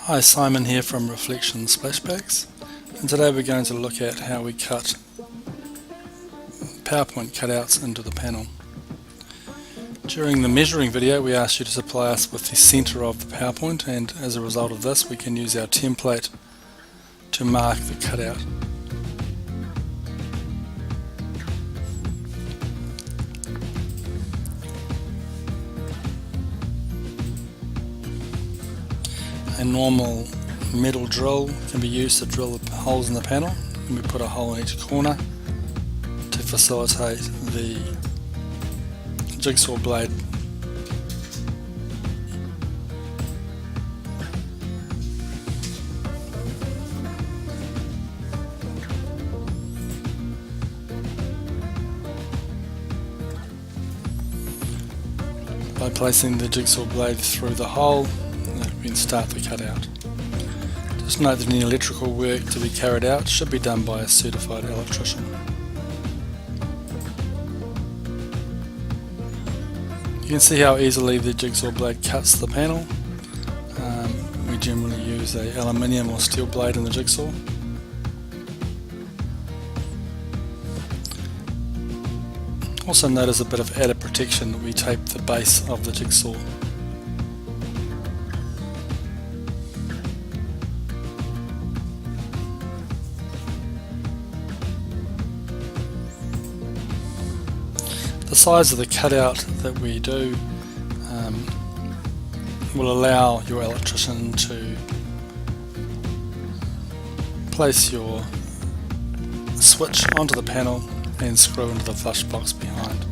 Hi, Simon here from Reflection Splashbacks, and today we're going to look at how we cut PowerPoint cutouts into the panel. During the measuring video we asked you to supply us with the centre of the PowerPoint, and as a result of this we can use our template to mark the cutout. A normal metal drill can be used to drill the holes in the panel, and we put a hole in each corner to facilitate the jigsaw blade. By placing the jigsaw blade through the hole, we can start the cutout. Just note that any electrical work to be carried out should be done by a certified electrician. You can see how easily the jigsaw blade cuts the panel. We generally use an aluminium or steel blade in the jigsaw. Also notice a bit of added protection that we tape the base of the jigsaw. The size of the cutout that we do will allow your electrician to place your switch onto the panel and screw into the flush box behind.